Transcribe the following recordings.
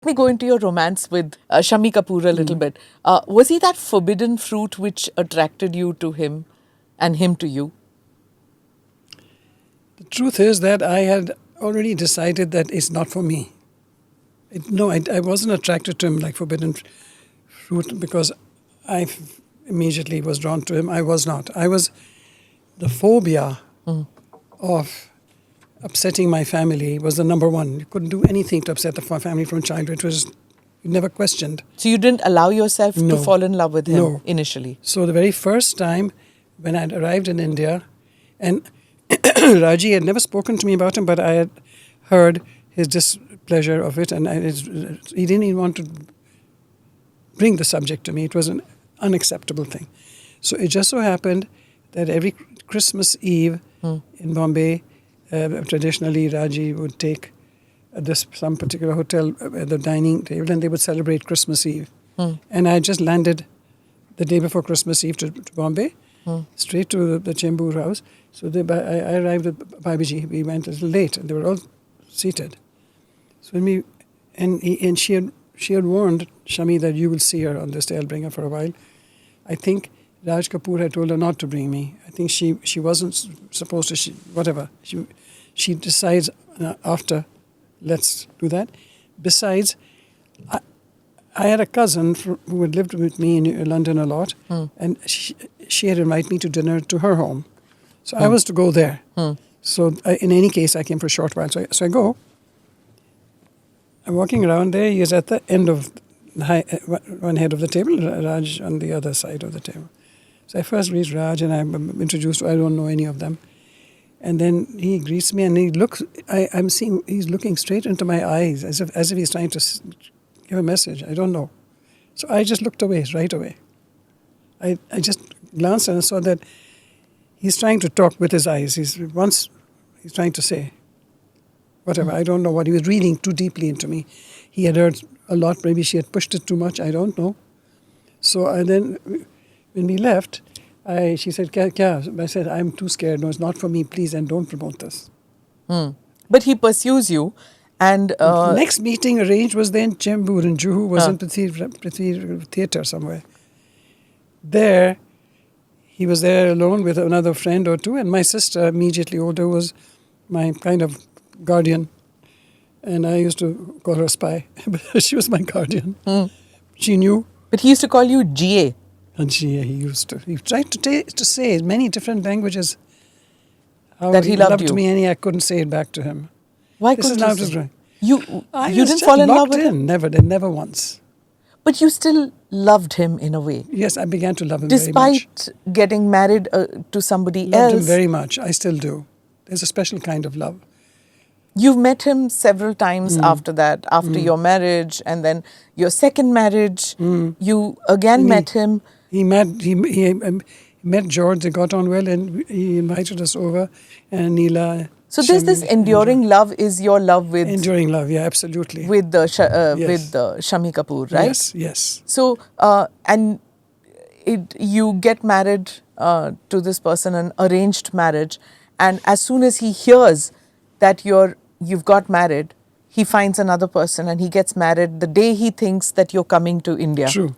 me go into your romance with Shammi Kapoor a little bit. Was he that forbidden fruit which attracted you to him and him to you? The truth is that I had already decided that it's not for me. I wasn't attracted to him like forbidden fruit because I immediately was drawn to him. I was not. I was the phobia of upsetting my family was the number one. You couldn't do anything to upset the family from childhood. It was you never questioned. So you didn't allow yourself to fall in love with him initially? So the very first time when I had arrived in India, and Raji had never spoken to me about him, but I had heard his displeasure of it, and he didn't even want to bring the subject to me. It was an unacceptable thing. So it just so happened that every Christmas Eve in Bombay, traditionally Raji would take some particular hotel at the dining table, and they would celebrate Christmas Eve. And I just landed the day before Christmas Eve to Bombay, straight to the Chembur house. So I arrived at Babiji. We went a little late, and they were all seated. So she had warned Shammi that you will see her on this day. I'll bring her for a while. I think Raj Kapoor had told her not to bring me. I think she wasn't supposed to. Whatever. She decides after. Let's do that. Besides, I had a cousin who had lived with me in London a lot, and she had invited me to dinner to her home. So I was to go there. So in any case, I came for a short while. So I go. I'm walking around there. He is at the end of one head of the table, Raj on the other side of the table. So I first greet Raj, and I'm introduced to, I don't know any of them. And then he greets me, and he looks. I'm seeing he's looking straight into my eyes, as if he's trying to give a message. I don't know. So I just looked away right away. I just glanced and I saw that he's trying to talk with his eyes. He's trying to say whatever. I don't know what he was reading too deeply into me. He had heard a lot. Maybe she had pushed it too much. I don't know. So then when we left. She said, Kya? I said, I'm too scared. No, it's not for me. Please, and don't promote this. But he pursues you. And the next meeting arranged was then Chembur in Juhu, was in Prithvi Theatre somewhere. There, he was there alone with another friend or two, and my sister, immediately older, was my kind of guardian. And I used to call her a spy. She was my guardian. She knew. But he used to call you GA. And he used to. He tried to say in many different languages how that he loved you. Me, and I couldn't say it back to him. Why couldn't you say? You didn't fall in love with him? Never once. But you still loved him in a way. Yes, I began to love him very much. Despite getting married to somebody else. Loved him very much. I still do. There's a special kind of love. You've met him several times after that, after your marriage, and then your second marriage. You again met him. He met George. They got on well, and he invited us over. And Neela. So there's this enduring love. Is your love with enduring love? Yeah, absolutely. With the with Shammi Kapoor, right? Yes. So you get married to this person, an arranged marriage, and as soon as he hears that you've got married, he finds another person and he gets married the day he thinks that you're coming to India. True.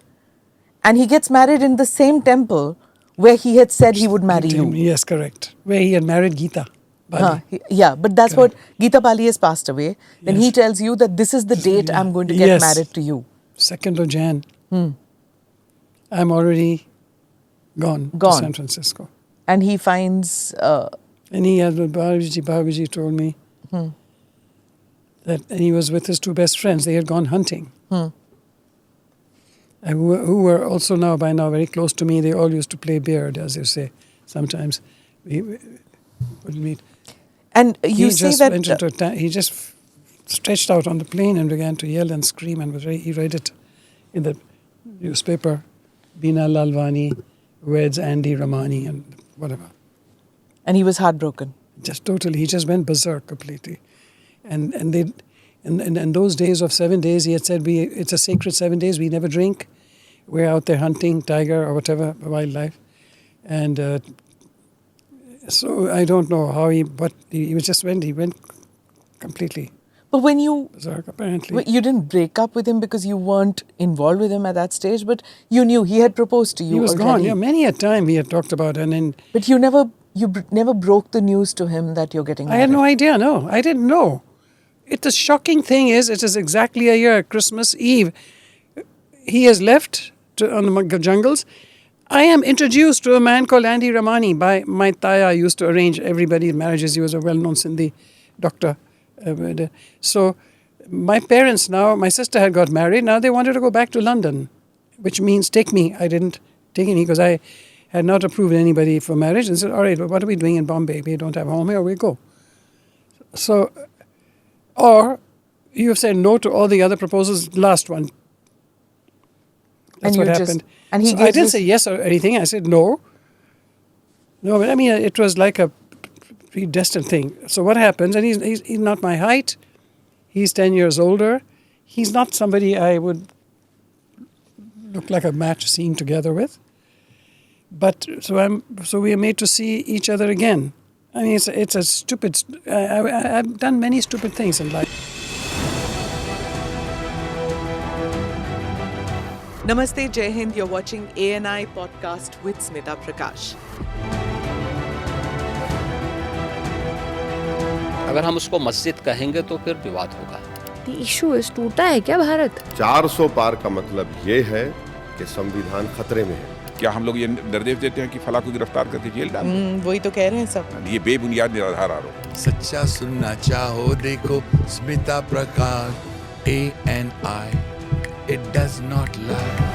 And he gets married in the same temple where he had said he would marry you. Yes, correct. Where he had married Geeta Bali. Yeah, but that's correct. What Geeta Bali has passed away. Then he tells you that this is the date I'm going to get married to you. 2nd of Jan. I'm already gone to San Francisco. And he finds... and he had, Babiji told me that he was with his two best friends. They had gone hunting. And who were also by now very close to me. They all used to play beard, as you say. Sometimes we would meet. And you say that... he just stretched out on the plane and began to yell and scream. And he read it in the newspaper. Bina Ramani weds Andy Ramani and whatever. And he was heartbroken. Just totally. He just went berserk completely. And in those days of 7 days, he had said, it's a sacred 7 days. We never drink. We're out there hunting tiger or whatever, wildlife. And so I don't know how he went completely. But when you Berserk, apparently. you didn't break up with him because you weren't involved with him at that stage, but you knew he had proposed to you. He was already. gone. Yeah, many a time we had talked about, and then But you never broke the news to him that you're getting I married. had no idea. No, I didn't know. The shocking thing is, it is exactly a year, Christmas Eve. He has left on the jungles. I am introduced to a man called Andy Ramani by my Taya. Used to arrange everybody's marriages. He was a well-known Sindhi doctor. So my parents now, my sister had got married. Now they wanted to go back to London, which means take me. I didn't take any because I had not approved anybody for marriage. And said, all right, well, what are we doing in Bombay? We don't have a home here. We go. So, or you have said no to all the other proposals. Last one. That's what happened. And he so I didn't say yes or anything. I said no. No, but I mean, it was like a predestined thing. So what happens? And he's not my height. He's 10 years older. He's not somebody I would look like a match seen together with. But so we are made to see each other again. I mean, it's a stupid. I've done many stupid things in life. Namaste, Jai Hind. You're watching ANI podcast with Smita Prakash. अगर हम उसको मस्जिद कहेंगे तो फिर विवाद होगा। The issue is टूटा है क्या भारत? 400 पार का मतलब ये है कि संविधान खतरे में है। क्या हम लोग ये निर्देश देते हैं कि फला को गिरफ्तार करके जेल डाल दें? वही तो कह रहे हैं सब। ये बेबुनियाद निराधार आरोप। सच्चा सुनना चाहो देखो स्मिता प्रकाश ANI, it does not lie.